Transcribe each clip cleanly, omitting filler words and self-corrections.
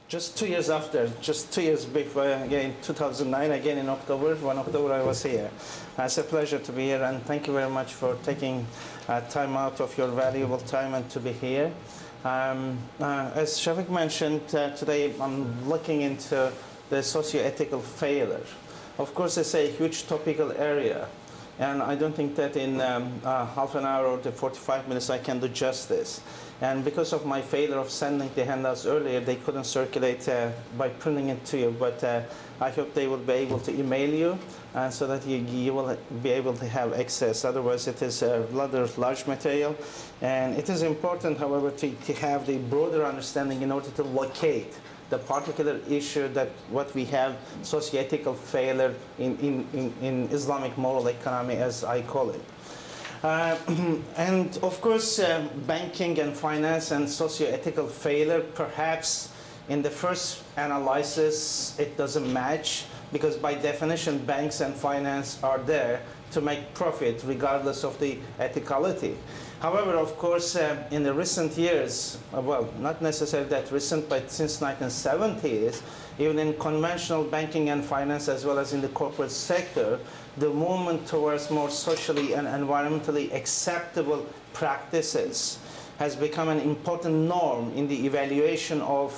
Just 2 years after, just 2 years before, again, 2009, again in October, 1 October I was here. It's a pleasure to be here, and thank you very much for taking time out of your valuable time and to be here. As Shafiq mentioned, today I'm looking into the socio-ethical failure. Of course, it's a huge topical area, and I don't think that in half an hour or 45 minutes I can do justice. And because of my failure of sending the handouts earlier, they couldn't circulate by printing it to you. But I hope they will be able to email you so that you will be able to have access. Otherwise, it is a rather large material. And it is important, however, to have the broader understanding in order to locate the particular issue that what we have, socio-ethical failure in Islamic moral economy, as I call it. And of course, banking and finance and socio-ethical failure, perhaps in the first analysis, it doesn't match, because by definition, banks and finance are there to make profit regardless of the ethicality. However, of course, in the recent years, well, not necessarily that recent, but since 1970s, even in conventional banking and finance, as well as in the corporate sector, the movement towards more socially and environmentally acceptable practices has become an important norm in the evaluation of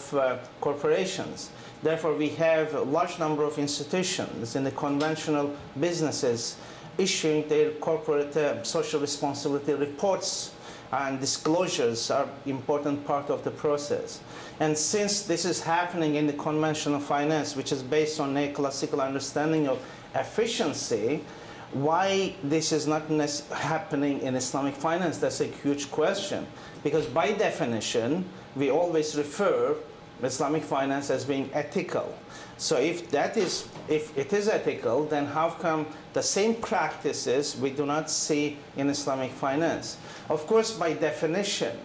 corporations. Therefore, we have a large number of institutions in the conventional businesses issuing their corporate social responsibility reports, and disclosures are an important part of the process. And since this is happening in the conventional finance, which is based on a classical understanding of efficiency, why this is not happening in Islamic finance? That's a huge question. Because by definition, we always refer Islamic finance as being ethical. So if it is ethical, then how come the same practices we do not see in Islamic finance? Of course, by definition,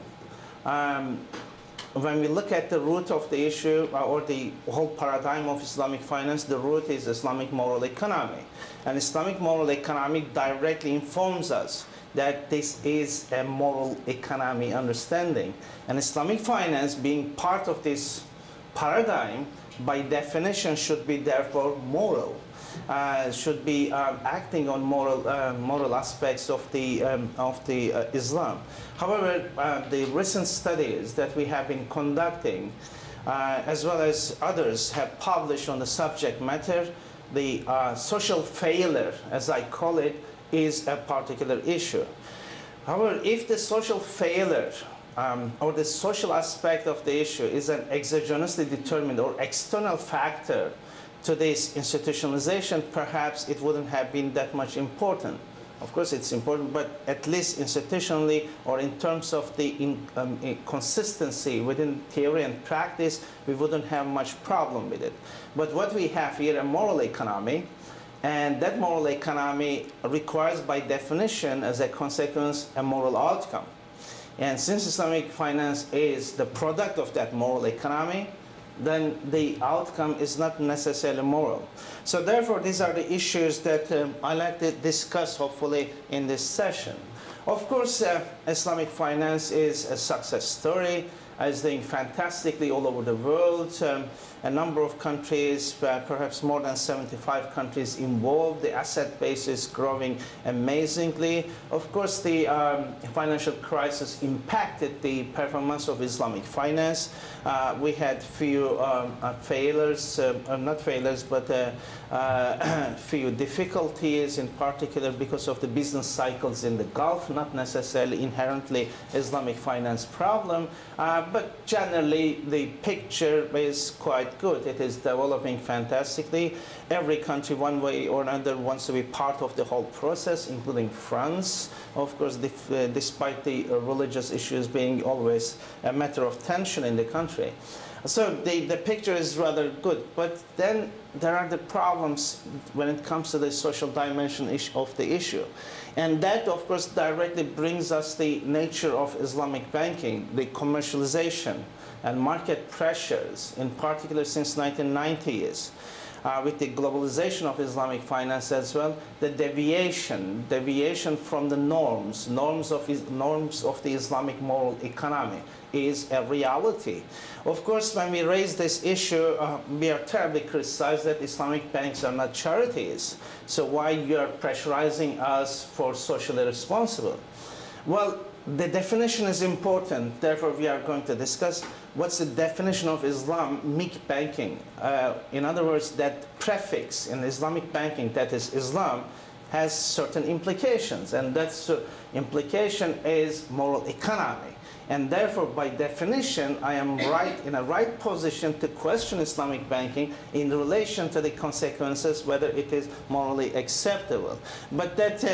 when we look at the root of the issue or the whole paradigm of Islamic finance, the root is Islamic moral economy. And Islamic moral economy directly informs us that this is a moral economy understanding. And Islamic finance, being part of this paradigm, by definition should be therefore moral, should be acting on moral aspects of the Islam. However, the recent studies that we have been conducting, as well as others have published on the subject matter, the social failure, as I call it, is a particular issue. However, if the social failure or the social aspect of the issue is an exogenously determined or external factor to this institutionalization, perhaps it wouldn't have been that much important. Of course, it's important, but at least institutionally or in terms of the consistency within theory and practice, we wouldn't have much problem with it. But what we have here, a moral economy, and that moral economy requires by definition, as a consequence, a moral outcome. And since Islamic finance is the product of that moral economy, then the outcome is not necessarily moral. So therefore, these are the issues that I like to discuss, hopefully, in this session. Of course, Islamic finance is a success story. It's doing fantastically all over the world. A number of countries, perhaps more than 75 countries involved. The asset base is growing amazingly. Of course, the financial crisis impacted the performance of Islamic finance. We had few failures, not failures, but few difficulties, in particular because of the business cycles in the Gulf, not necessarily inherently Islamic finance problem, but generally the picture is quite good. It is developing fantastically. Every country, one way or another, wants to be part of the whole process, including France, of course, despite the religious issues being always a matter of tension in the country. So the picture is rather good, but then there are the problems when it comes to the social dimension of the issue. And that, of course, directly brings us the nature of Islamic banking, the commercialization and market pressures, in particular since 1990s. with the globalization of Islamic finance as well, the deviation from the norms of the Islamic moral economy is a reality. Of course, when we raise this issue, we are terribly criticized that Islamic banks are not charities. So why you are pressurizing us for socially responsible? Well, the definition is important. Therefore, we are going to discuss what's the definition of Islamic banking. In other words, that prefix in Islamic banking, that is Islam, has certain implications. And that implication is moral economy. And therefore, by definition, I am in a right position to question Islamic banking in relation to the consequences, whether it is morally acceptable. But that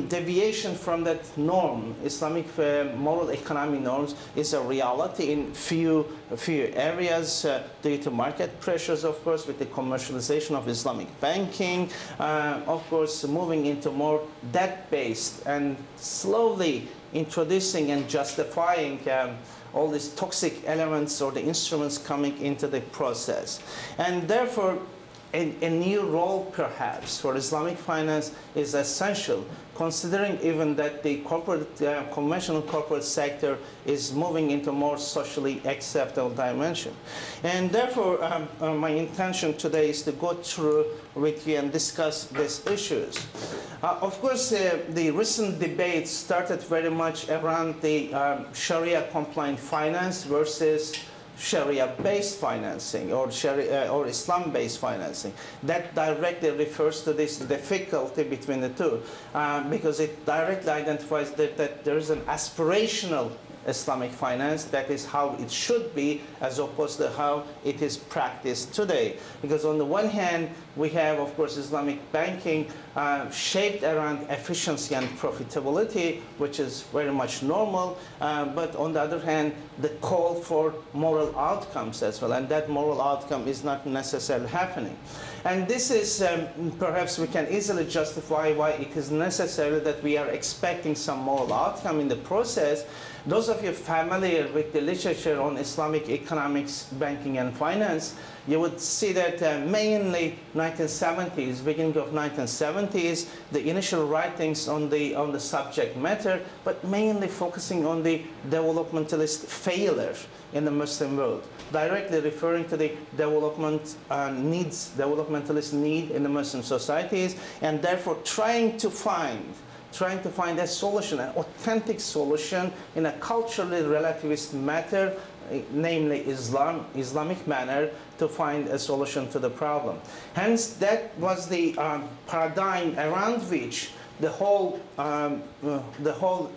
deviation from that norm, Islamic moral economy norms, is a reality in few areas due to market pressures, of course, with the commercialization of Islamic banking, of course, moving into more debt-based and slowly introducing and justifying all these toxic elements or the instruments coming into the process. And therefore, a new role perhaps for Islamic finance is essential, considering even that the conventional corporate sector is moving into more socially acceptable dimension. And therefore, my intention today is to go through with you and discuss these issues. Of course, the recent debate started very much around the Sharia-compliant finance versus Sharia-based financing or Islam-based financing. That directly refers to this difficulty between the two because it directly identifies that there is an aspirational Islamic finance, that is how it should be, as opposed to how it is practiced today. Because on the one hand, we have, of course, Islamic banking shaped around efficiency and profitability, which is very much normal. But on the other hand, the call for moral outcomes as well, and that moral outcome is not necessarily happening. And this is, perhaps we can easily justify why it is necessary that we are expecting some moral outcome in the process. Those of you familiar with the literature on Islamic economics, banking, and finance, you would see that mainly 1970s, beginning of 1970s, the initial writings on the subject matter, but mainly focusing on the developmentalist failure in the Muslim world, directly referring to the developmentalist need in the Muslim societies, and therefore trying to find a solution, an authentic solution in a culturally relativist matter, namely Islamic manner, to find a solution to the problem. Hence, that was the paradigm around which the whole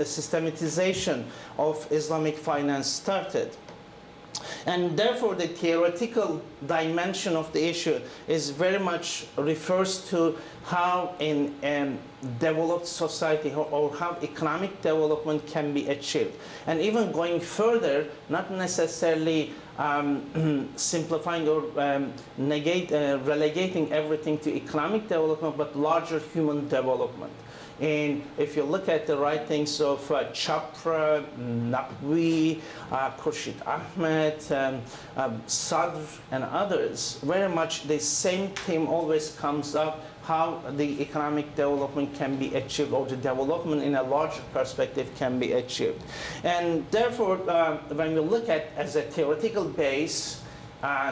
systematization of Islamic finance started. And therefore, the theoretical dimension of the issue is very much refers to how in developed society or how economic development can be achieved. And even going further, not necessarily simplifying or relegating everything to economic development, but larger human development. And if you look at the writings of Chopra, Naqvi, Khurshid Ahmed, Sadr, and others, very much the same theme always comes up, how the economic development can be achieved, or the development in a larger perspective can be achieved. And therefore, when we look at as a theoretical base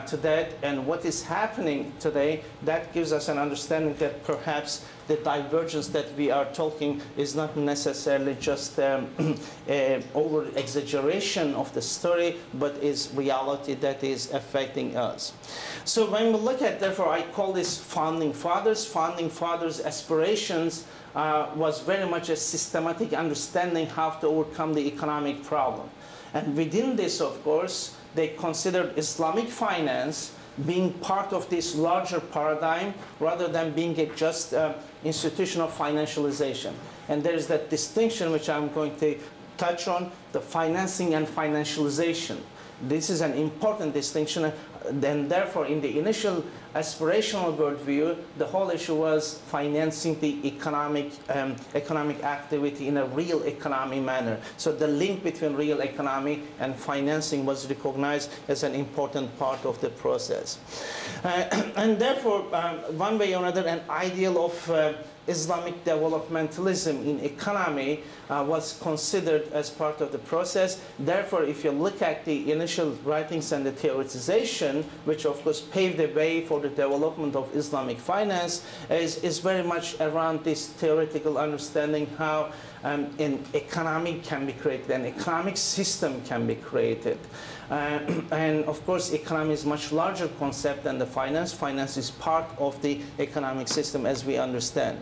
to that and what is happening today, that gives us an understanding that perhaps the divergence that we are talking is not necessarily just over-exaggeration of the story, but is reality that is affecting us. So when we look at, therefore, I call this founding fathers aspirations was very much a systematic understanding how to overcome the economic problem. And within this, of course, they considered Islamic finance being part of this larger paradigm rather than being just institution of financialization. And there is that distinction which I'm going to touch on, the financing and financialization. This is an important distinction. Then, therefore, in the initial aspirational worldview, the whole issue was financing the economic activity in a real economy manner. So the link between real economy and financing was recognized as an important part of the process. And therefore, one way or another, an ideal of Islamic developmentalism in economy was considered as part of the process. Therefore, if you look at the initial writings and the theoretization, which of course paved the way for the development of Islamic finance, is very much around this theoretical understanding how an economy can be created, an economic system can be created. And of course, economy is a much larger concept than the finance. Finance is part of the economic system as we understand.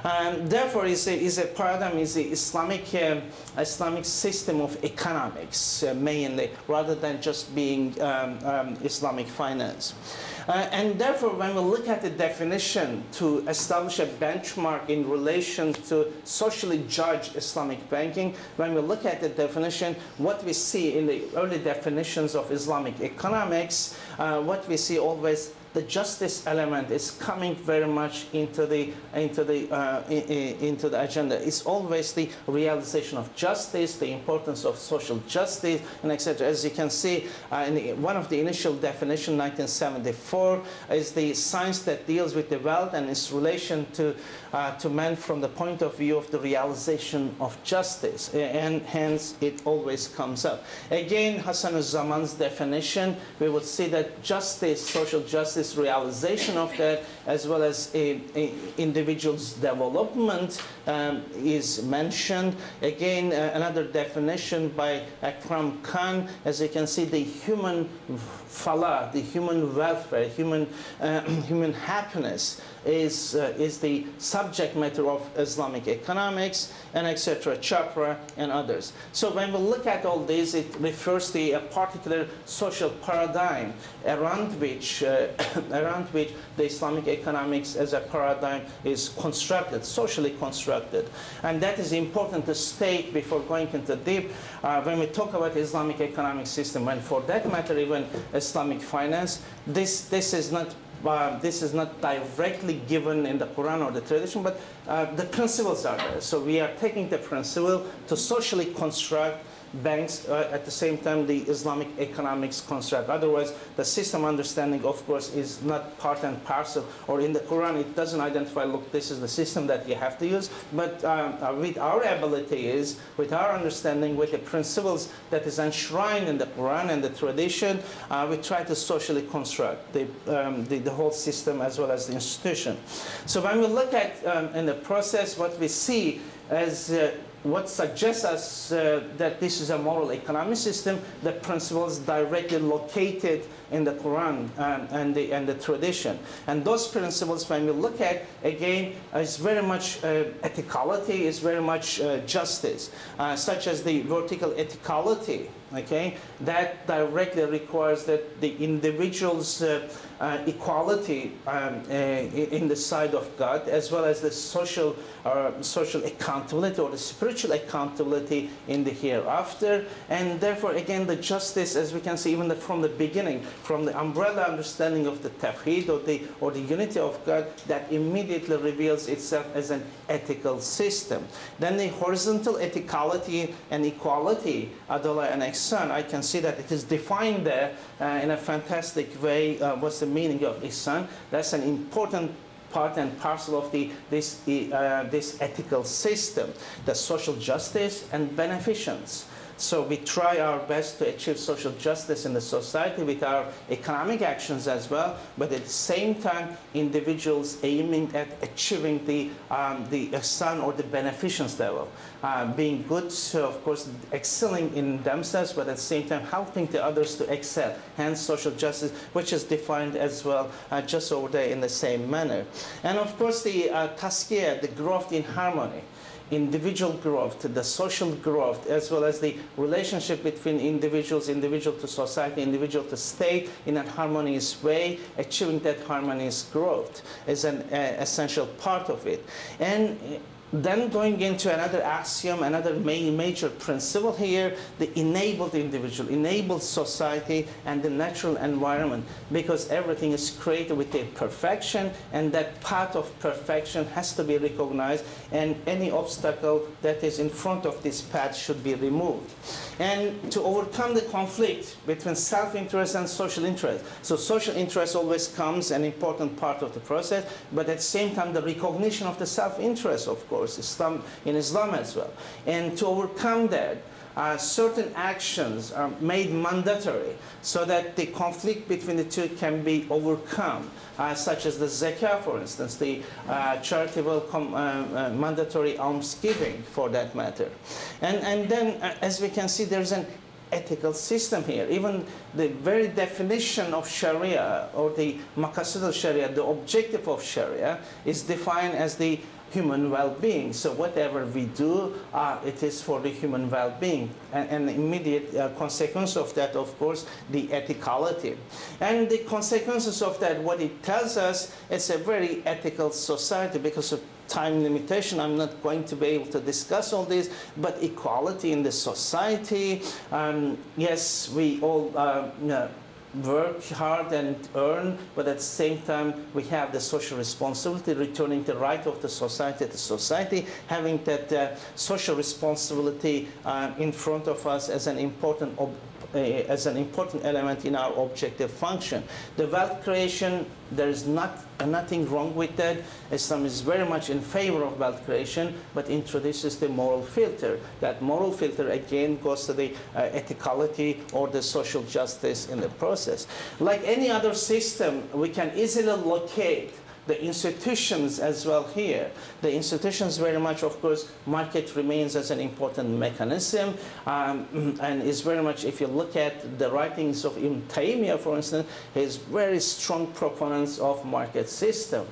Therefore, is a paradigm, is the Islamic system of economics mainly, rather than just being Islamic finance. And therefore, when we look at the definition to establish a benchmark in relation to socially judged Islamic banking, when we look at the definition, what we see in the early definitions of Islamic economics, what we see always, the justice element is coming very much into the agenda. It's always the realization of justice, the importance of social justice, and etc. As you can see, one of the initial definitions, 1974, is the science that deals with the wealth and its relation to man from the point of view of the realization of justice, and hence it always comes up. Again, Hassan al-Zaman's definition, we would see that justice, social justice, realization of that, as well as individual's development is mentioned. Again, another definition by Akram Khan, as you can see, the human falah, the human welfare, human happiness is the subject matter of Islamic economics, and etc., Chopra and others. So when we look at all this, it refers to a particular social paradigm around which the Islamic economics as a paradigm is constructed, socially constructed. And that is important to state before going into deep when we talk about Islamic economic system, and for that matter even Islamic finance, this is not directly given in the Quran or the tradition, but the principles are there. So we are taking the principle to socially construct banks, at the same time the Islamic economics construct. Otherwise, the system understanding, of course, is not part and parcel, or in the Quran it doesn't identify, look, this is the system that you have to use, but with our ability with our understanding, with the principles that is enshrined in the Quran and the tradition, we try to socially construct the whole system as well as the institution. So when we look at in the process, what we see as what suggests us that this is a moral economic system, the principles directly located in the Quran and the tradition. And those principles, when we look at, again, is very much ethicality, is very much justice, such as the vertical ethicality, okay, that directly requires that the individual's equality in the sight of God, as well as the social accountability or the spiritual accountability in the hereafter. And therefore, again, the justice, as we can see even from the beginning, from the umbrella understanding of the tawheed or the unity of God, that immediately reveals itself as an ethical system. Then the horizontal ethicality and equality, adala and ihsan, I can see that it is defined there in a fantastic way. What's the meaning of ihsan? That's an important part and parcel of this ethical system, the social justice and beneficence. So we try our best to achieve social justice in the society with our economic actions as well, but at the same time, individuals aiming at achieving the ihsan or the beneficence level, being good, so of course excelling in themselves, but at the same time helping the others to excel. Hence, social justice, which is defined as well just over there in the same manner. And of course, the tazkiyah, the growth in harmony. Individual growth, the social growth, as well as the relationship between individuals, individual to society, individual to state, in a harmonious way, achieving that harmonious growth is an essential part of it. And Then going into another axiom, another major principle here, the enabled individual, enabled society, and the natural environment, because everything is created with a perfection, and that path of perfection has to be recognized, and any obstacle that is in front of this path should be removed. And to overcome the conflict between self-interest and social interest. So social interest always comes an important part of the process, but at the same time the recognition of the self-interest, of course, in Islam as well. And to overcome that, certain actions are made mandatory so that the conflict between the two can be overcome, such as the zakah, for instance, the charitable mandatory almsgiving for that matter. And then, as we can see, there's an ethical system here. Even the very definition of Sharia, or the maqasid al-Sharia, the objective of Sharia, is defined as the human well-being. So whatever we do, it is for the human well-being. And the immediate consequence of that, of course, the ethicality. And the consequences of that, what it tells us, it's a very ethical society. Because of time limitation, I'm not going to be able to discuss all this, but equality in the society, yes, we all work hard and earn, but at the same time we have the social responsibility, returning the right of the society to society, having that social responsibility in front of us as an important element in our objective function. The wealth creation, there is nothing wrong with that. Islam is very much in favor of wealth creation, but introduces the moral filter. That moral filter again goes to the ethicality or the social justice in the process. Like any other system, we can easily locate the institutions as well here. The institutions very much, of course, market remains as an important mechanism, and is very much, if you look at the writings of Ibn Taymiyyah, for instance, his very strong proponents of market system,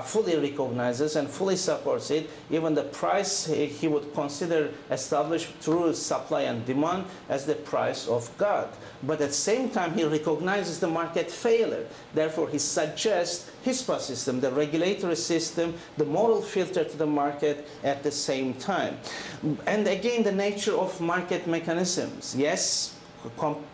fully recognizes and fully supports it. Even the price he would consider established through supply and demand as the price of God. But at the same time, he recognizes the market failure. Therefore, he suggests HISPA system, the regulatory system, the moral filter to the market at the same time. And again, the nature of market mechanisms. Yes,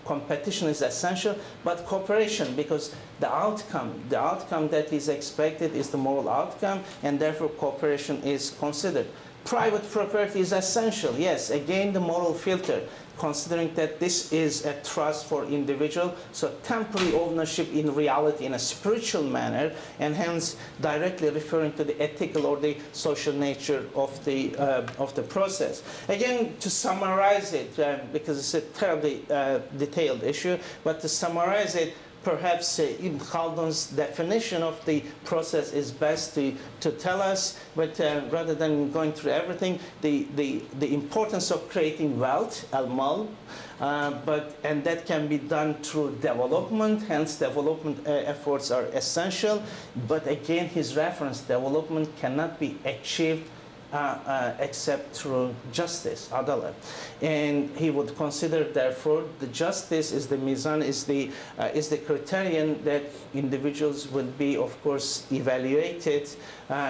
competition is essential, but cooperation, because the outcome that is expected is the moral outcome, and therefore cooperation is considered. Private property is essential. Yes, again, the moral filter, considering that this is a trust for individual, so temporary ownership in reality in a spiritual manner, and hence directly referring to the ethical or the social nature of the process. Again, to summarize it, because it's a terribly detailed issue, but to summarize it, perhaps Ibn Khaldun's definition of the process is best to tell us, but rather than going through everything, the importance of creating wealth, al-mal, and that can be done through development, hence development efforts are essential, but again his reference, development cannot be achieved except through justice, adalah. And he would consider, therefore, the justice is the mizan, is the criterion that individuals will be, of course, evaluated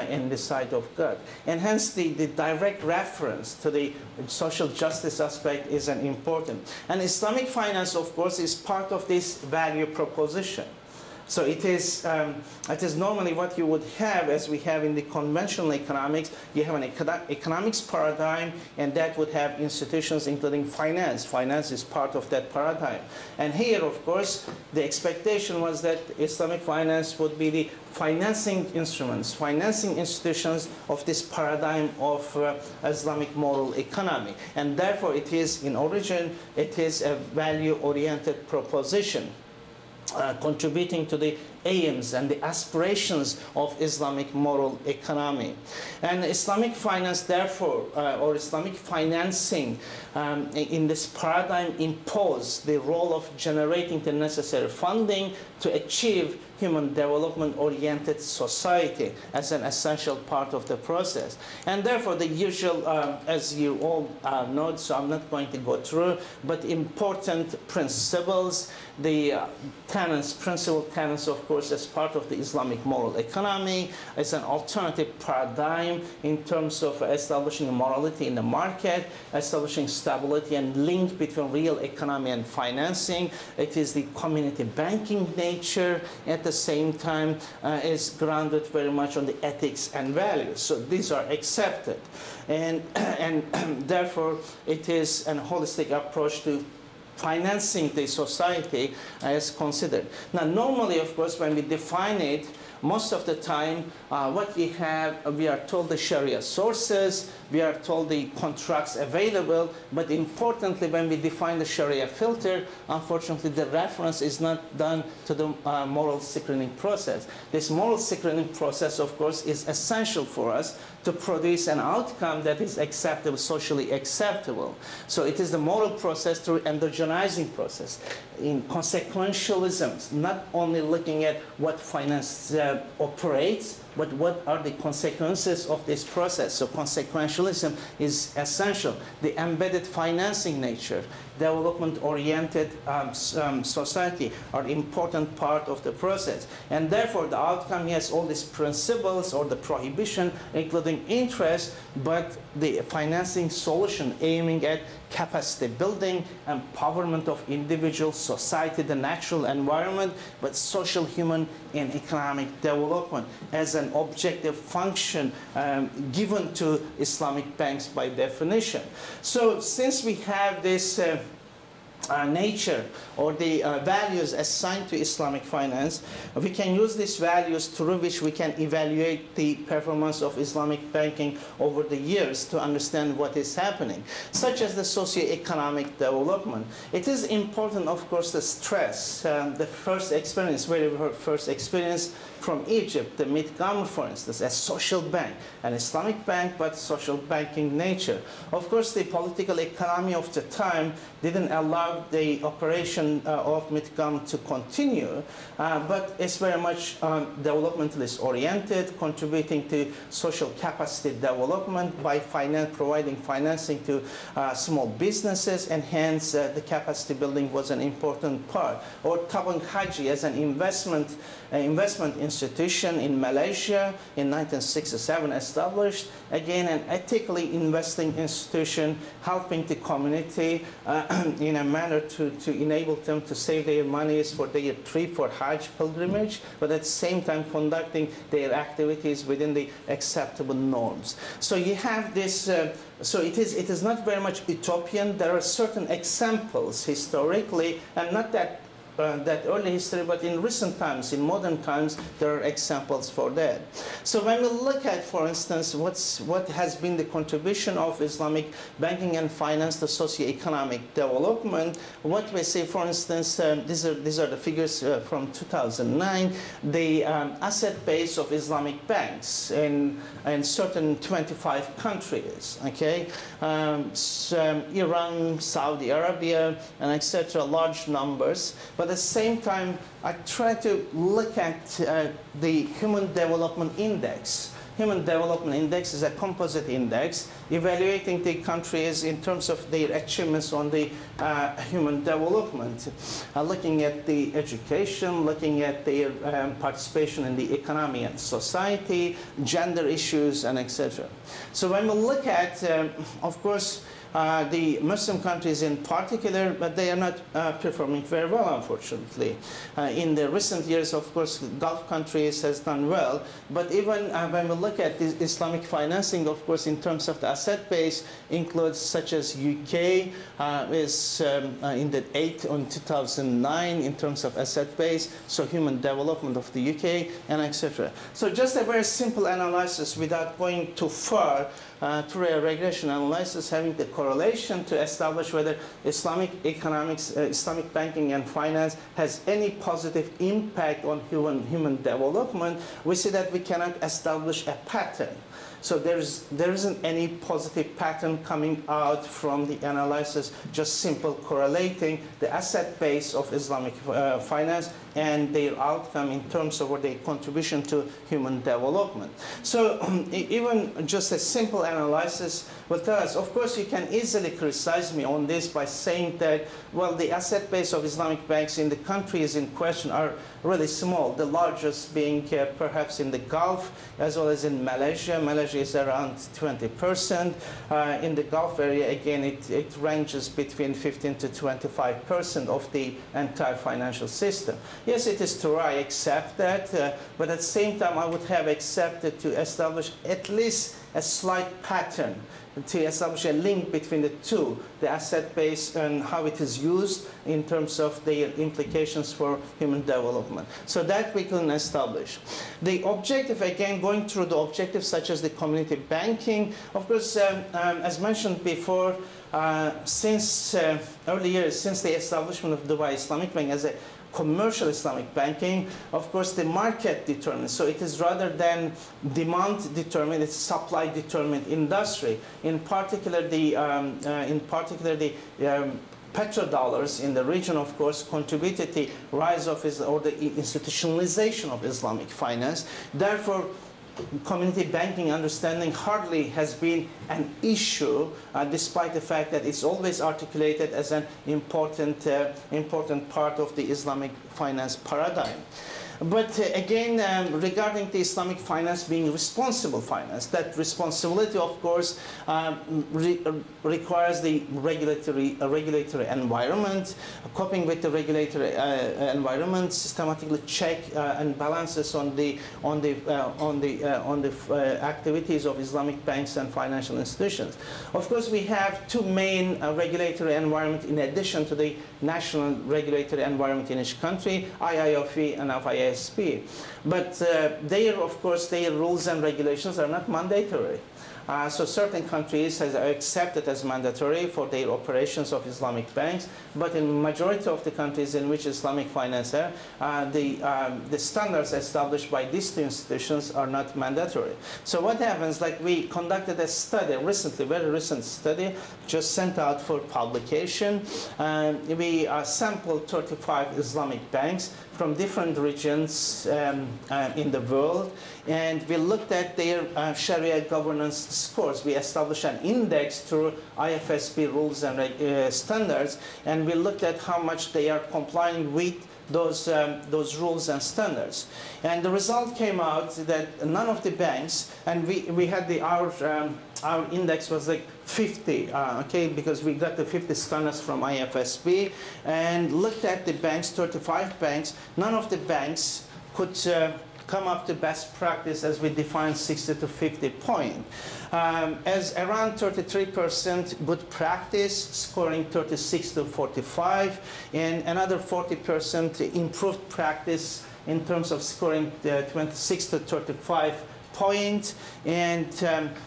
in the sight of God. And hence the direct reference to the social justice aspect is an important. And Islamic finance, of course, is part of this value proposition. So it is normally what you would have, as we have in the conventional economics. You have an economics paradigm, and that would have institutions including finance. Finance is part of that paradigm. And here, of course, the expectation was that Islamic finance would be the financing instruments, financing institutions of this paradigm of Islamic moral economy. And therefore, it is, in origin, it is a value-oriented proposition. Contributing to the aims and the aspirations of Islamic moral economy. And Islamic finance, therefore, or Islamic financing in this paradigm impose the role of generating the necessary funding to achieve human development-oriented society as an essential part of the process. And therefore, the usual, as you all know, so I'm not going to go through, but important principles, the tenets, principal tenets, of course, course, as part of the Islamic moral economy. It's an alternative paradigm in terms of establishing morality in the market, establishing stability and link between real economy and financing. It is the community banking nature. At the same time, is grounded very much on the ethics and values. So these are accepted. And therefore, it is a holistic approach to financing the society as considered. Now, normally, of course, when we define it, most of the time, what we have, we are told the Sharia sources, we are told the contracts available, but importantly, when we define the Sharia filter, unfortunately, the reference is not done to the moral screening process. This moral screening process, of course, is essential for us to produce an outcome that is acceptable, socially acceptable. So it is the moral process through endogenizing process. In consequentialism, not only looking at what finance operates, but what are the consequences of this process. So consequentialism is essential. The embedded financing nature, development-oriented society are important part of the process. And therefore, the outcome has all these principles or the prohibition, including interest, but the financing solution aiming at capacity building, empowerment of individual society, the natural environment, but social, human, and economic development as an objective function given to Islamic banks by definition. So since we have this nature or the values assigned to Islamic finance, we can use these values through which we can evaluate the performance of Islamic banking over the years to understand what is happening, such as the socio-economic development. It is important, of course, to stress the first experience, from Egypt, the Montgomery, for instance, a social bank, an Islamic bank, but social banking nature. Of course, the political economy of the time didn't allow the operation of Montgomery to continue, but it's very much developmentalist oriented, contributing to social capacity development by providing financing to small businesses, and hence the capacity building was an important part. Or Tabung Haji as an investment institution in Malaysia in 1967 established, again an ethically investing institution helping the community in a manner to enable them to save their monies for their trip for Hajj pilgrimage, but at the same time conducting their activities within the acceptable norms. So you have this, so it is not very much utopian. There are certain examples historically, and not that early history, but in recent times, in modern times, there are examples for that. So when we look at, for instance, what has been the contribution of Islamic banking and finance to socio-economic development, what we see, for instance, these are the figures from 2009, the asset base of Islamic banks in certain 25 countries, okay? Iran, Saudi Arabia, and etc., large numbers. But at the same time, I try to look at the Human Development Index. Human Development Index is a composite index evaluating the countries in terms of their achievements on the human development, looking at the education, looking at their participation in the economy and society, gender issues, and etc. So when we look at, of course, the Muslim countries in particular, but they are not performing very well, unfortunately. In the recent years, of course, Gulf countries has done well, but even when we look at the Islamic financing, of course, in terms of the asset base, includes such as UK is in the 8th on 2009 in terms of asset base, so human development of the UK, and etc. So just a very simple analysis without going too far, through a regression analysis, having the correlation to establish whether Islamic economics, Islamic banking and finance has any positive impact on human development, we see that we cannot establish a pattern. So there isn't any positive pattern coming out from the analysis, just simple correlating the asset base of Islamic finance and their outcome in terms of their contribution to human development. So even just a simple analysis will tell us, of course, you can easily criticize me on this by saying that, well, the asset base of Islamic banks in the countries in question are really small, the largest being perhaps in the Gulf as well as in Malaysia. Malaysia is around 20%. In the Gulf area, again, it ranges between 15 to 25% of the entire financial system. Yes, it is true, I accept that, but at the same time, I would have accepted to establish at least a slight pattern, to establish a link between the two, the asset base and how it is used in terms of their implications for human development. So that we can establish. The objective, again, going through the objectives such as the community banking, of course, as mentioned before, since early years, since the establishment of Dubai Islamic Bank as a commercial Islamic banking, of course, the market determines. So it is rather than demand determined, it's supply determined industry. In particular, the petrodollars in the region, of course, contributed to the rise of or the institutionalization of Islamic finance. Therefore, community banking understanding hardly has been an issue, despite the fact that it's always articulated as an important part of the Islamic finance paradigm. But again, regarding the Islamic finance being responsible finance, that responsibility, of course, requires the regulatory environment, coping with the regulatory environment, systematically check and balances on the activities of Islamic banks and financial institutions. Of course, we have two main regulatory environments in addition to the national regulatory environment in each country, IIOF and FISP. But of course, their rules and regulations are not mandatory. So certain countries have accepted as mandatory for their operations of Islamic banks, but in majority of the countries in which Islamic finance are, the standards established by these two institutions are not mandatory. So what happens, like we conducted a study recently, very recent study, just sent out for publication. We sampled 35 Islamic banks from different regions in the world, and we looked at their Sharia governance scores. We established an index through IFSP rules and standards, and we looked at how much they are complying with those rules and standards. And the result came out that none of the banks, and we had our index was like 50, okay, because we got the 50 standards from IFSB, and looked at the banks, 35 banks, none of the banks could come up to best practice as we define 60 to 50 point. As around 33% good practice, scoring 36 to 45, and another 40% improved practice in terms of scoring 26 to 35 point, and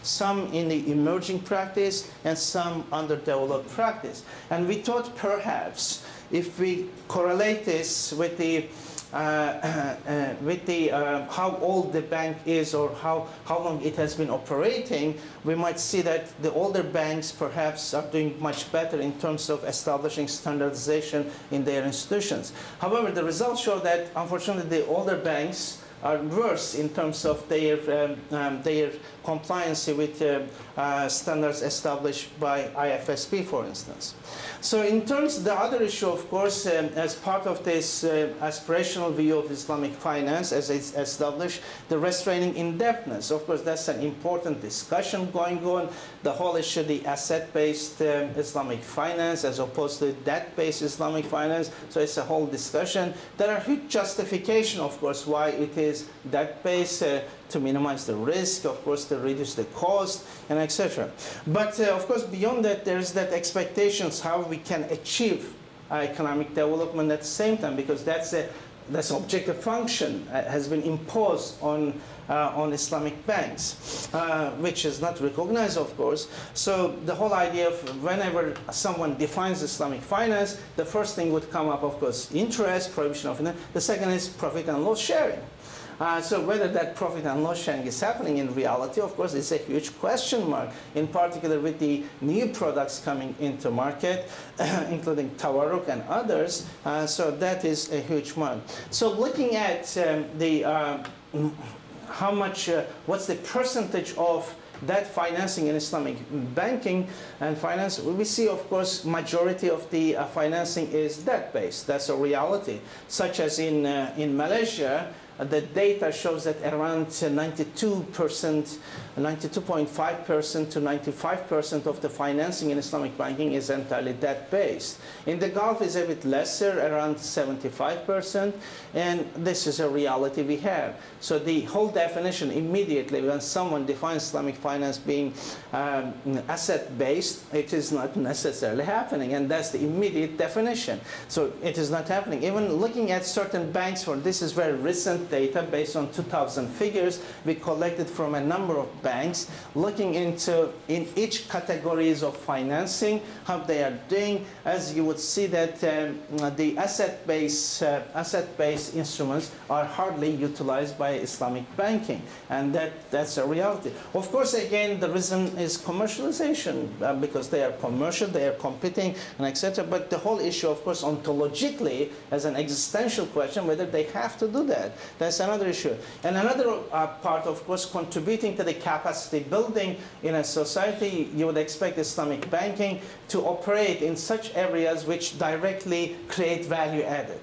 some in the emerging practice and some underdeveloped practice. And we thought perhaps if we correlate this with the how old the bank is or how long it has been operating, we might see that the older banks perhaps are doing much better in terms of establishing standardization in their institutions. However, the results show that unfortunately the older banks are worse in terms of their compliance with standards established by IFSP, for instance. So in terms of the other issue, of course, as part of this aspirational view of Islamic finance, as it's established, the restraining indebtedness. Of course, that's an important discussion going on. The whole issue, the asset-based Islamic finance as opposed to debt-based Islamic finance. So it's a whole discussion. There are huge justification, of course, why it is debt-based, to minimize the risk, of course, to reduce the cost, and etc. But of course, beyond that, there's that expectations how we can achieve economic development at the same time, because that's objective function has been imposed on Islamic banks, which is not recognized, of course. So the whole idea of whenever someone defines Islamic finance, the first thing would come up, of course, interest, prohibition of interest. The second is profit and loss sharing. So whether that profit and loss sharing is happening in reality, of course, is a huge question mark, in particular with the new products coming into market, including Tawarruk and others. So that is a huge mark. So looking at how much, what's the percentage of that financing in Islamic banking and finance, we see, of course, majority of the financing is debt-based. That's a reality. Such as in Malaysia, the data shows that around 92%, 92.5% to 95% of the financing in Islamic banking is entirely debt-based. In the Gulf is a bit lesser, around 75%, and this is a reality we have. So the whole definition immediately, when someone defines Islamic finance being asset-based, it is not necessarily happening, and that's the immediate definition. So it is not happening. Even looking at certain banks, for this is very recent data based on 2000 figures we collected from a number of banks, looking into in each categories of financing, how they are doing. As you would see that the asset-based instruments are hardly utilized by Islamic banking, and that's a reality. Of course, again, the reason is commercialization, because they are commercial, they are competing, and etc. But the whole issue, of course, ontologically, as an existential question, whether they have to do that. That's another issue. And another part, of course, contributing to the capacity building in a society, you would expect Islamic banking to operate in such areas which directly create value added.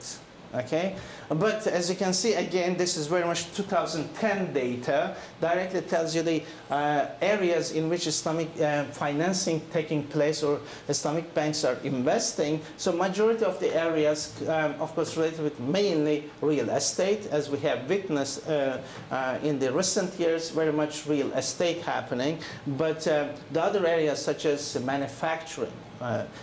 Okay? But as you can see, again, this is very much 2010 data, directly tells you the areas in which Islamic financing taking place or Islamic banks are investing. So majority of the areas, of course, related with mainly real estate, as we have witnessed in the recent years, very much real estate happening. But the other areas such as manufacturing,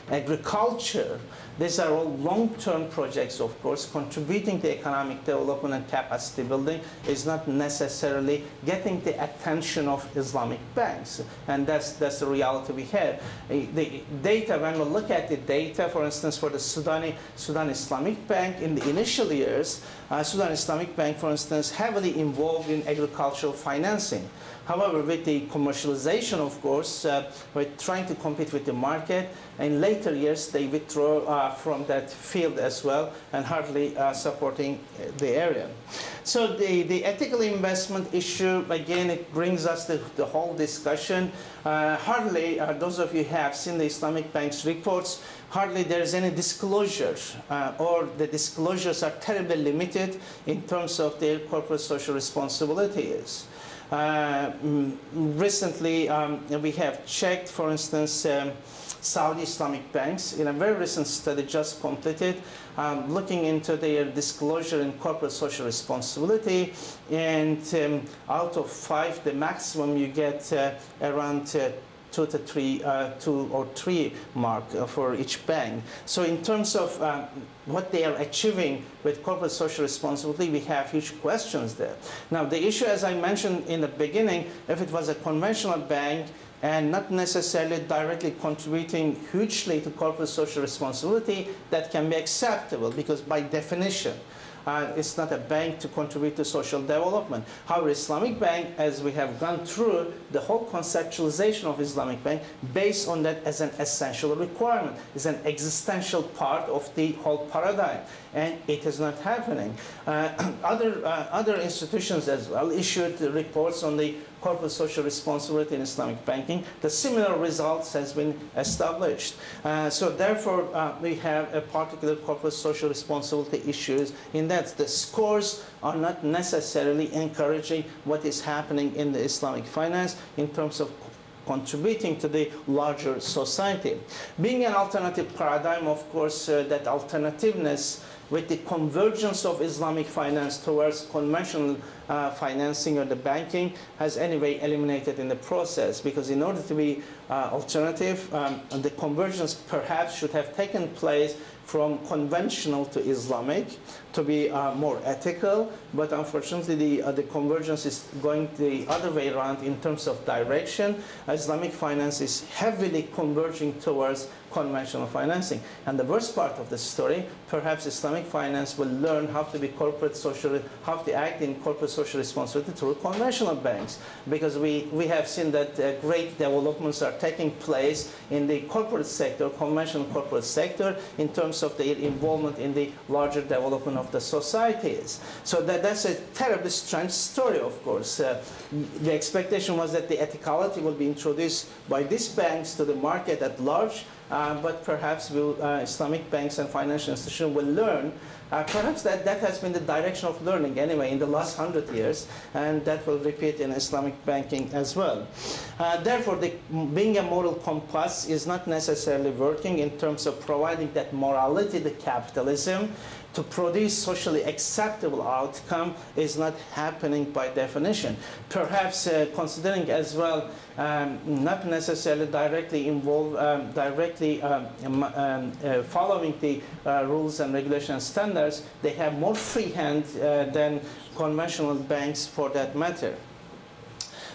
agriculture, these are all long-term projects, of course, contributing to economic development and capacity building, is not necessarily getting the attention of Islamic banks. And that's the reality we have. The data, when we look at the data, for instance, for the Sudan Islamic Bank in the initial years, Sudan Islamic Bank, for instance, heavily involved in agricultural financing. However, with the commercialization, of course, we're trying to compete with the market. In later years, they withdraw from that field as well, and hardly supporting the area. So the ethical investment issue, again, it brings us the whole discussion. Hardly, those of you who have seen the Islamic Bank's reports, hardly there is any disclosure, or the disclosures are terribly limited in terms of their corporate social responsibilities. Recently, we have checked, for instance, Saudi Islamic banks in a very recent study just completed, looking into their disclosure in corporate social responsibility, and out of 5, the maximum you get around 2 or 3 mark for each bank. So in terms of what they are achieving with corporate social responsibility, we have huge questions there. Now the issue, as I mentioned in the beginning, if it was a conventional bank and not necessarily directly contributing hugely to corporate social responsibility, that can be acceptable, because by definition, it's not a bank to contribute to social development. However, Islamic Bank, as we have gone through the whole conceptualization of Islamic Bank, based on that as an essential requirement, is an existential part of the whole paradigm, and it is not happening. Other institutions as well issued reports on the corporate social responsibility in Islamic banking. The similar results has been established. So therefore, we have a particular corporate social responsibility issues in that the scores are not necessarily encouraging what is happening in the Islamic finance in terms of contributing to the larger society. Being an alternative paradigm, of course, that alternativeness with the convergence of Islamic finance towards conventional financing or the banking has anyway eliminated in the process, because in order to be alternative, the convergence perhaps should have taken place from conventional to Islamic to be more ethical, but unfortunately the convergence is going the other way around in terms of direction. Islamic finance is heavily converging towards conventional financing. And the worst part of the story, perhaps Islamic Islamic finance will learn how to be corporate social, how to act in corporate social responsibility through conventional banks, because we have seen that great developments are taking place in the corporate sector, conventional corporate sector, in terms of their involvement in the larger development of the societies. So that's a terribly strange story, of course. The expectation was that the ethicality will be introduced by these banks to the market at large, but perhaps Islamic banks and financial institutions will learn. Perhaps that has been the direction of learning anyway in the last 100 years, and that will repeat in Islamic banking as well. Therefore, being a moral compass is not necessarily working in terms of providing that morality to capitalism. To produce socially acceptable outcome is not happening by definition. Perhaps considering as well, not necessarily directly involved, following the rules and regulation standards, they have more free hand than conventional banks for that matter.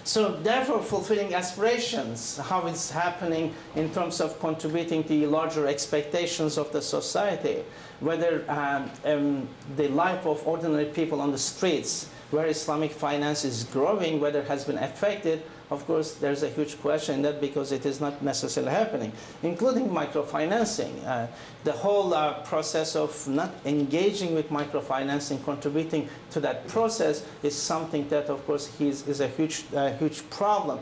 So therefore, fulfilling aspirations, how it's happening in terms of contributing to the larger expectations of the society, whether the life of ordinary people on the streets, where Islamic finance is growing, whether it has been affected. Of course, there's a huge question in that, because it is not necessarily happening, including microfinancing. The whole process of not engaging with microfinancing, contributing to that process, is something that, of course, is a huge problem,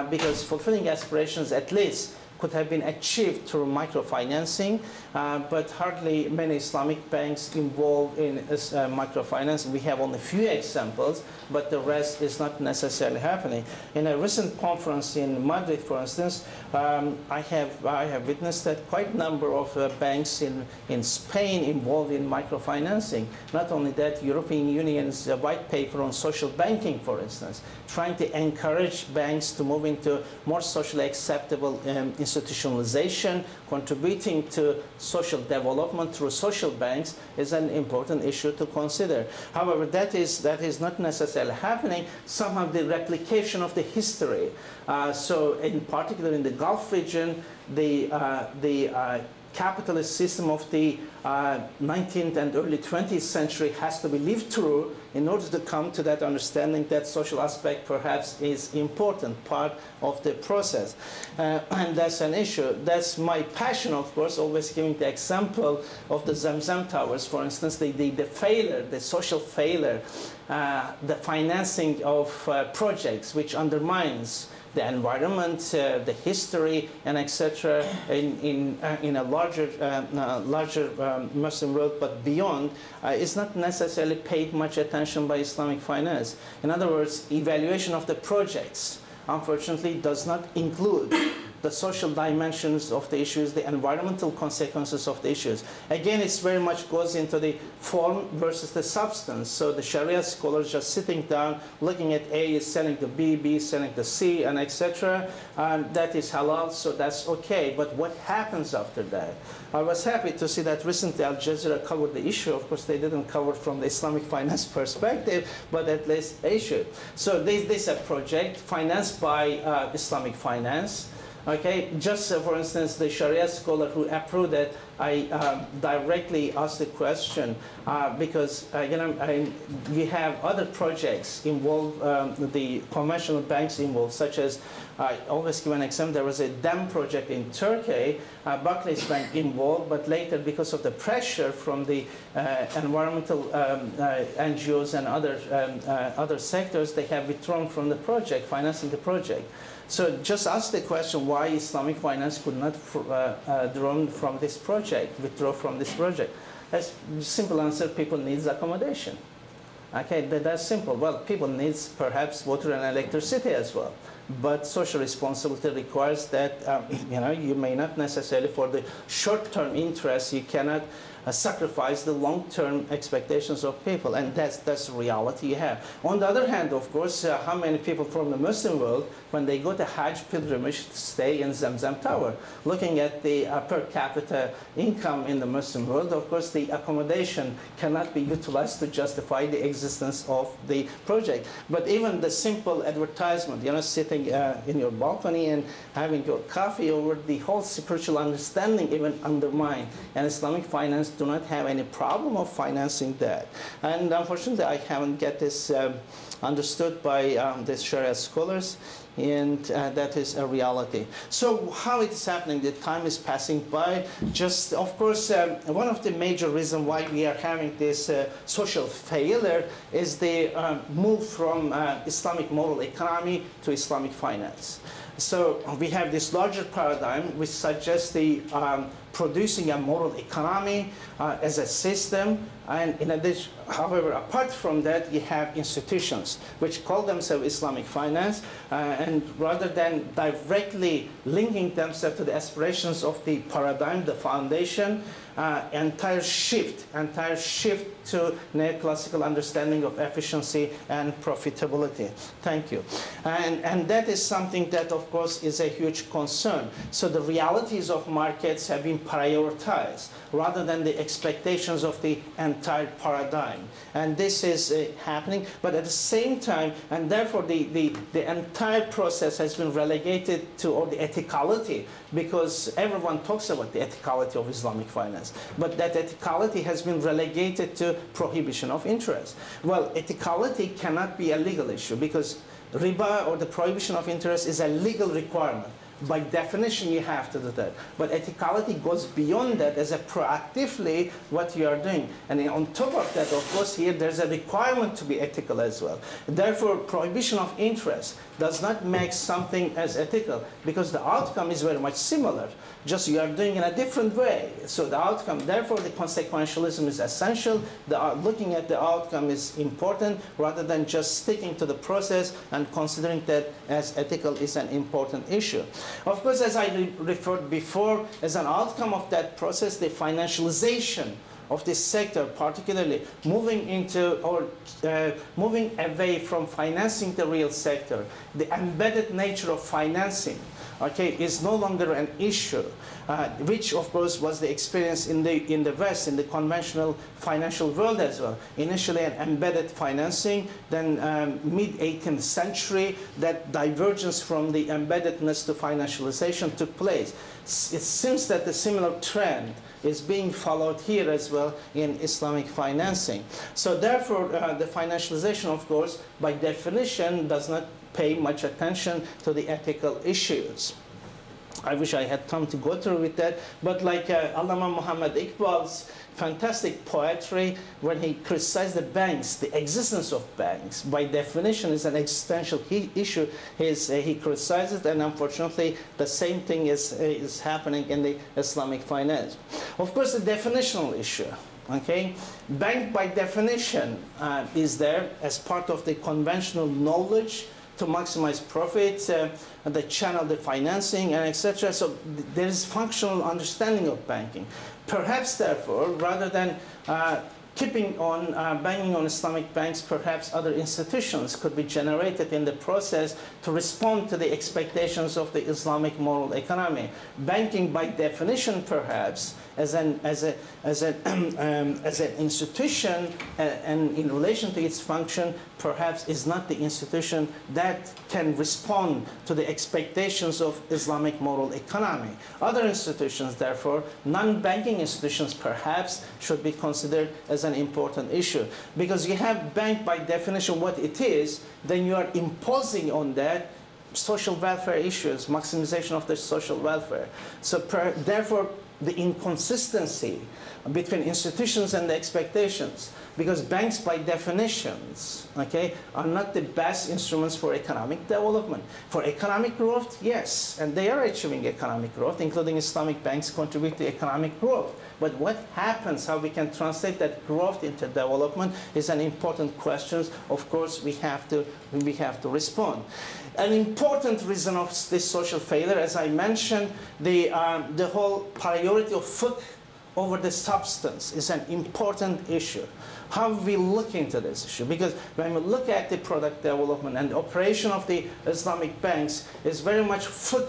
because fulfilling aspirations, at least, could have been achieved through microfinancing, but hardly many Islamic banks involved in microfinance. We have only a few examples, but the rest is not necessarily happening. In a recent conference in Madrid, for instance, I have witnessed that quite a number of banks in Spain involved in microfinancing. Not only that, European Union's white paper on social banking, for instance, trying to encourage banks to move into more socially acceptable institutionalization, contributing to social development through social banks, is an important issue to consider. However, that is not necessarily happening. Somehow the replication of the history, so in particular in the Gulf region, the capitalist system of the 19th and early 20th century has to be lived through in order to come to that understanding that social aspect perhaps is important part of the process. And that's an issue. That's my passion, of course, always giving the example of the Zamzam towers, for instance, the failure, the social failure, the financing of projects which undermines the environment, the history, and etc. in a larger Muslim world, but beyond, is not necessarily paid much attention by Islamic finance. In other words, evaluation of the projects, unfortunately, does not include the social dimensions of the issues, the environmental consequences of the issues. Again, it very much goes into the form versus the substance. So the Sharia scholars just sitting down, looking at A is selling to B, B is selling to C, and etc. And that is halal, so that's okay. But what happens after that? I was happy to see that recently Al Jazeera covered the issue. Of course, they didn't cover it from the Islamic finance perspective, but at least they should. So this is a project financed by Islamic finance. Okay, just for instance, the Sharia scholar who approved it, I directly asked the question because we have other projects involved, the conventional banks involved, such as, I always give an example, there was a dam project in Turkey, Barclays Bank involved, but later because of the pressure from the environmental NGOs and other sectors, they have withdrawn from the project, financing the project. So just ask the question why Islamic finance could not withdraw from this project. As simple answer, people need accommodation. Okay, that's simple. Well, people need perhaps water and electricity as well. But social responsibility requires that you may not necessarily, for the short-term interest, you cannot sacrifice the long-term expectations of people, and that's the reality you have. On the other hand, of course, how many people from the Muslim world, when they go to Hajj pilgrimage, stay in Zamzam Tower? Looking at the per capita income in the Muslim world, of course, the accommodation cannot be utilized to justify the existence of the project. But even the simple advertisement, sitting sitting in your balcony and having your coffee over the whole spiritual understanding even undermined. And Islamic finance do not have any problem of financing that. And unfortunately, I haven't get this understood by the Sharia scholars, and that is a reality. So how it is happening? The time is passing by. Just, of course, one of the major reasons why we are having this social failure is the move from Islamic moral economy to Islamic finance. So we have this larger paradigm which suggests the producing a moral economy as a system, and in addition, however, apart from that, you have institutions which call themselves Islamic finance, and rather than directly linking themselves to the aspirations of the paradigm, the foundation, entire shift to neoclassical understanding of efficiency and profitability. Thank you. And that is something that, of course, is a huge concern. So the realities of markets have been prioritized rather than the expectations of the entire paradigm. And this is happening, but at the same time, and therefore the entire process has been relegated to, or the ethicality, because everyone talks about the ethicality of Islamic finance, but that ethicality has been relegated to prohibition of interest. Well, ethicality cannot be a legal issue, because riba, or the prohibition of interest, is a legal requirement. By definition, you have to do that. But ethicality goes beyond that as a proactively what you are doing. And on top of that, of course, here there's a requirement to be ethical as well. Therefore, prohibition of interest does not make something as ethical, because the outcome is very much similar. Just you are doing in a different way. So the outcome, therefore, the consequentialism is essential. Looking at the outcome is important, rather than just sticking to the process and considering that as ethical is an important issue. Of course, as I referred before, as an outcome of that process, the financialization of this sector, particularly moving into, or moving away from financing the real sector, the embedded nature of financing, okay, is no longer an issue, which of course was the experience in the West, in the conventional financial world as well. Initially an embedded financing, then mid-18th century, that divergence from the embeddedness to financialization took place. It seems that the similar trend is being followed here as well in Islamic financing. So therefore, the financialization, of course, by definition, does not pay much attention to the ethical issues. I wish I had time to go through with that, but like Allama Muhammad Iqbal's fantastic poetry, when he criticized the banks, the existence of banks, by definition, is an existential issue. He criticizes it, and unfortunately, the same thing is happening in the Islamic finance. Of course, the definitional issue. Okay, bank by definition is there as part of the conventional knowledge to maximize profits, the channel, the financing, and etc. So there is functional understanding of banking. Perhaps, therefore, rather than keeping on banking on Islamic banks, perhaps other institutions could be generated in the process to respond to the expectations of the Islamic moral economy. Banking, by definition, perhaps, as an institution, and in relation to its function, perhaps is not the institution that can respond to the expectations of Islamic moral economy. Other institutions, therefore, non-banking institutions, perhaps, should be considered as an important issue. Because you have bank by definition what it is, then you are imposing on that social welfare issues, maximization of the social welfare. So therefore, the inconsistency between institutions and the expectations, because banks by definitions, okay, are not the best instruments for economic development. For economic growth, yes, and they are achieving economic growth, including Islamic banks contribute to economic growth. But what happens, how we can translate that growth into development, is an important question. Of course, we have to respond. An important reason of this social failure, as I mentioned, the whole priority of fiqh over the substance is an important issue. How we look into this issue, because when we look at the product development and the operation of the Islamic banks, is very much fiqh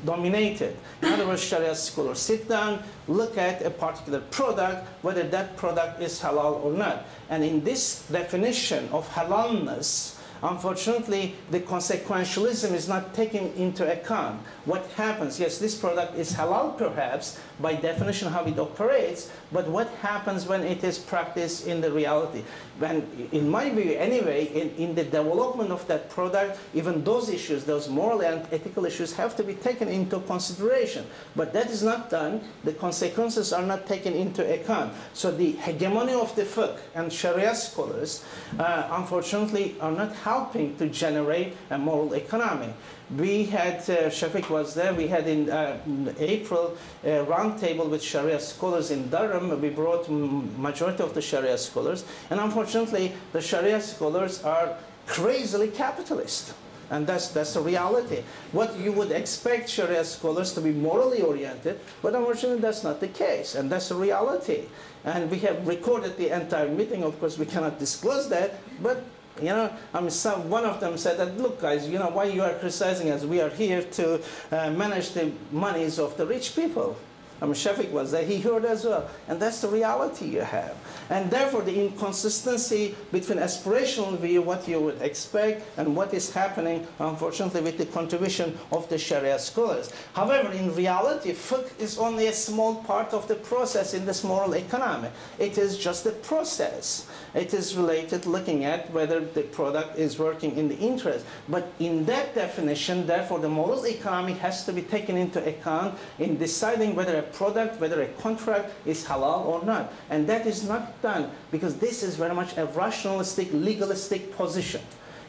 dominated. In other words, Sharia scholars sit down, look at a particular product, whether that product is halal or not. And in this definition of halalness, unfortunately, the consequentialism is not taken into account. What happens, yes, this product is halal perhaps, by definition how it operates, but what happens when it is practiced in the reality? When, in my view anyway, in the development of that product, even those issues, those moral and ethical issues have to be taken into consideration. But that is not done. The consequences are not taken into account. So the hegemony of the fiqh and Sharia scholars, unfortunately, are not helping to generate a moral economy. We had, Shafiq was there, we had in April a roundtable with Sharia scholars in Durham. We brought majority of the Sharia scholars, and unfortunately the Sharia scholars are crazily capitalist. And that's the reality. What you would expect Sharia scholars to be morally oriented, but unfortunately that's not the case, and that's the reality. And we have recorded the entire meeting. Of course, we cannot disclose that, but you know, I mean, one of them said that, look guys, you know, why you are criticizing us? We are here to manage the monies of the rich people. I mean, Shafiq was there, he heard as well. And that's the reality you have. And therefore, the inconsistency between aspirational view, what you would expect, and what is happening, unfortunately, with the contribution of the Sharia scholars. However, in reality, fiqh is only a small part of the process in this moral economy. It is just a process. It is related looking at whether the product is working in the interest. But in that definition, therefore, the moral economy has to be taken into account in deciding whether a product, whether a contract is halal or not. And that is not done because this is very much a rationalistic, legalistic position.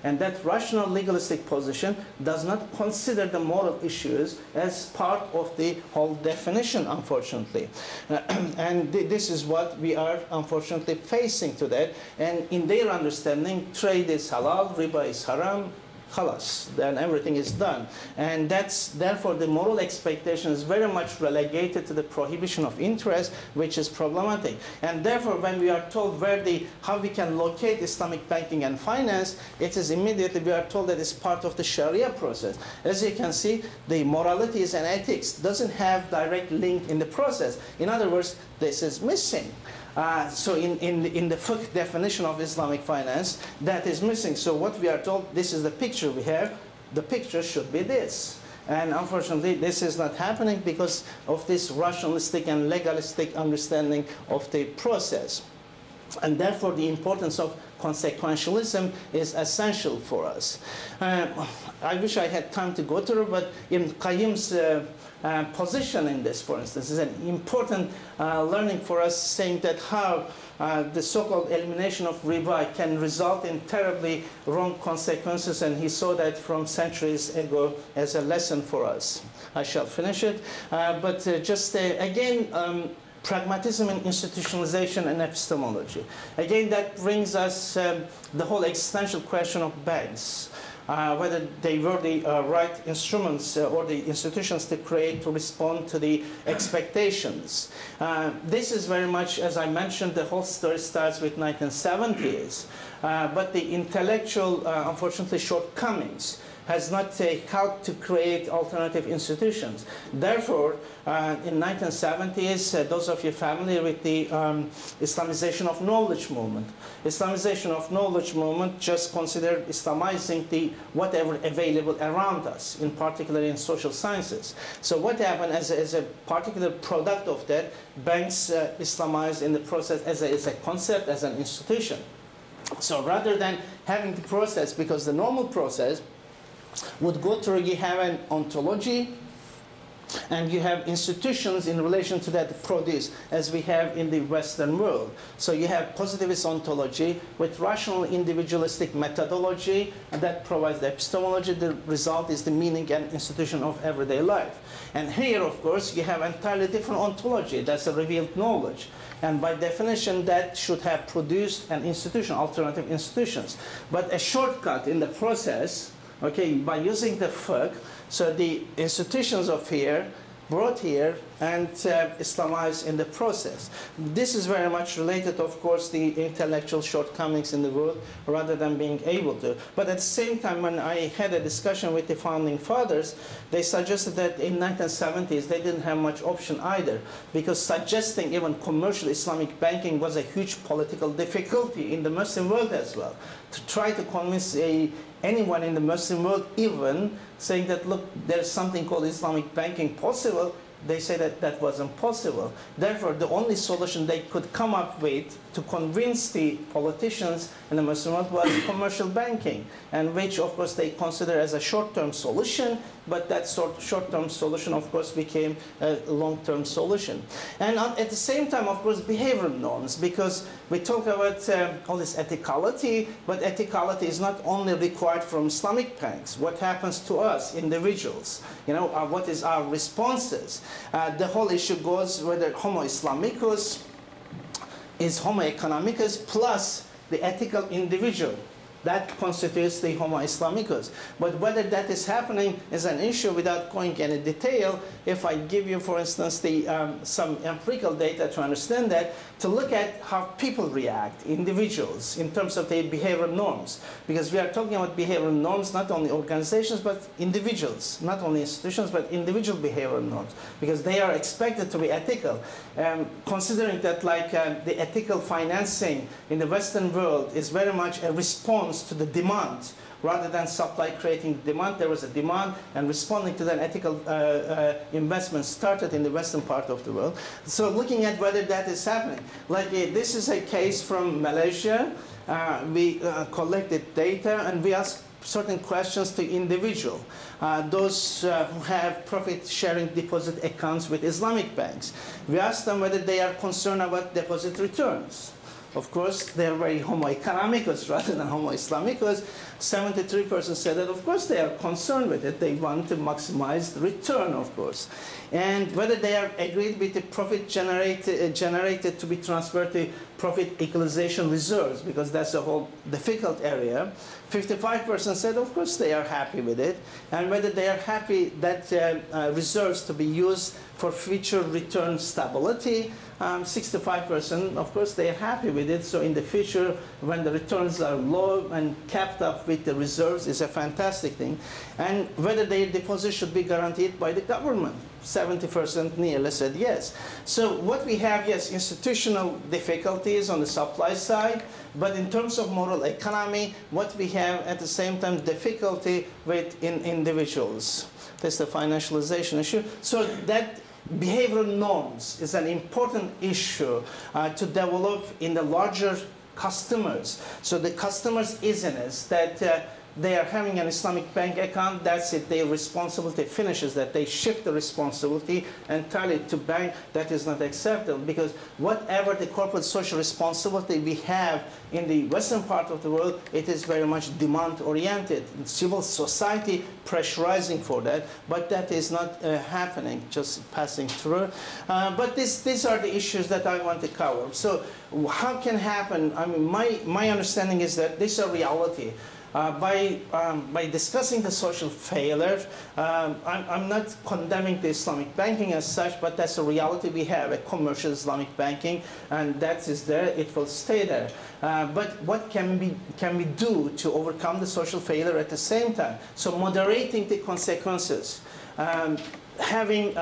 And that rational, legalistic position does not consider the moral issues as part of the whole definition, unfortunately. And this is what we are, unfortunately, facing today. And in their understanding, trade is halal, riba is haram, khalas, then everything is done. And that's, therefore, the moral expectation is very much relegated to the prohibition of interest, which is problematic. And therefore, when we are told how we can locate Islamic banking and finance, it is immediately we are told that it's part of the Sharia process. As you can see, the moralities and ethics doesn't have direct link in the process. In other words, this is missing. So in the fiqh definition of Islamic finance, that is missing. So what we are told, this is the picture we have, the picture should be this. And unfortunately, this is not happening because of this rationalistic and legalistic understanding of the process. And therefore, the importance of consequentialism is essential for us. I wish I had time to go through, but in Qayyim's position in this, for instance, is an important learning for us, saying that how the so-called elimination of riba can result in terribly wrong consequences, and he saw that from centuries ago as a lesson for us. I shall finish it, but just again, pragmatism and institutionalization and epistemology. Again, that brings us the whole existential question of banks. Whether they were the right instruments or the institutions to create to respond to the expectations. This is very much, as I mentioned, the whole story starts with 1970s, but the intellectual, unfortunately, shortcomings has not helped to create alternative institutions. Therefore, in 1970s, those of you familiar with the Islamization of knowledge movement. Islamization of knowledge movement just considered Islamizing the whatever available around us, in particular in social sciences. So what happened as a particular product of that, banks Islamized in the process as a concept, as an institution. So rather than having the process, because the normal process would go through, you have an ontology, and you have institutions in relation to that produce, as we have in the Western world. So you have positivist ontology with rational individualistic methodology, and that provides the epistemology. The result is the meaning and institution of everyday life. And here, of course, you have entirely different ontology. That's a revealed knowledge. And by definition, that should have produced an institution, alternative institutions. But a shortcut in the process, okay, by using the fiqh, so the institutions of here brought here and Islamized in the process. This is very much related, of course, the intellectual shortcomings in the world rather than being able to. But at the same time, when I had a discussion with the founding fathers, they suggested that in 1970s they didn't have much option either, because suggesting even commercial Islamic banking was a huge political difficulty in the Muslim world as well. To try to convince anyone in the Muslim world even saying that, look, there's something called Islamic banking possible, they say that that wasn't possible. Therefore, the only solution they could come up with to convince the politicians in the Muslim world was commercial banking, and which, of course, they consider as a short-term solution, but that short-term solution, of course, became a long-term solution. And at the same time, of course, behavioral norms, because we talk about all this ethicality, but ethicality is not only required from Islamic banks. What happens to us, individuals? You know, what is our responses? The whole issue goes whether Homo Islamicus is Homo economicus plus the ethical individual. That constitutes the Homo Islamicus. But whether that is happening is an issue without going into detail. If I give you, for instance, some empirical data to understand that, to look at how people react, individuals, in terms of their behavioral norms. Because we are talking about behavioral norms, not only organizations, but individuals, not only institutions, but individual behavioral norms, because they are expected to be ethical. Considering that, like, the ethical financing in the Western world is very much a response to the demand. Rather than supply creating demand, there was a demand, and responding to that, ethical investment started in the western part of the world. So looking at whether that is happening. Like this is a case from Malaysia. We collected data and we asked certain questions to individual, those who have profit-sharing deposit accounts with Islamic banks. We asked them whether they are concerned about deposit returns. Of course, they're very Homo economicus rather than Homo Islamicus. 73% said that, of course, they are concerned with it. They want to maximize the return, of course. And whether they are agreed with the profit generated to be transferred to profit equalization reserves, because that's a whole difficult area. 55% said, of course, they are happy with it. And whether they are happy that reserves to be used for future return stability, 65%, of course, they are happy with it. So in the future, when the returns are low and capped up with the reserves is a fantastic thing. And whether their deposit should be guaranteed by the government. 70% nearly said yes. So what we have, yes, institutional difficulties on the supply side, but in terms of moral economy, what we have at the same time difficulty with individuals. That's the financialization issue. So that behavioral norms is an important issue to develop in the larger customers. So the customers' easiness that they are having an Islamic bank account, that's it, their responsibility finishes, that they shift the responsibility entirely to bank, that is not acceptable, because whatever the corporate social responsibility we have in the western part of the world, it is very much demand-oriented. Civil society pressurizing for that, but that is not happening, just passing through. But these are the issues that I want to cover. So how can happen? I mean, my understanding is that this is a reality. By discussing the social failure, I'm not condemning the Islamic banking as such, but that's a reality. We have a commercial Islamic banking, and that is there. It will stay there. But what can we do to overcome the social failure at the same time? So moderating the consequences. Having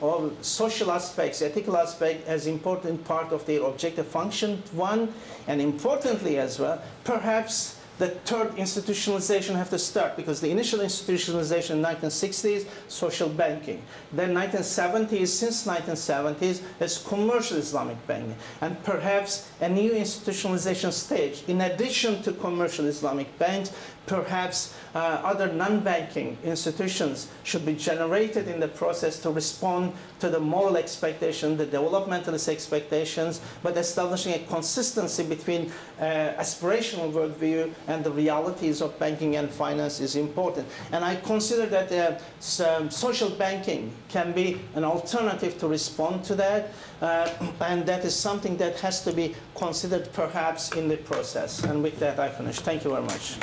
all social aspects, ethical aspect as important part of their objective function, one, and importantly as well, perhaps the third institutionalization have to start, because the initial institutionalization in 1960s, social banking. Then 1970s, since 1970s, is commercial Islamic banking. And perhaps a new institutionalization stage, in addition to commercial Islamic banks, perhaps other non-banking institutions should be generated in the process to respond to the moral expectation, the developmentalist expectations, but establishing a consistency between aspirational worldview and the realities of banking and finance is important. And I consider that social banking can be an alternative to respond to that, and that is something that has to be considered perhaps in the process. And with that, I finish. Thank you very much.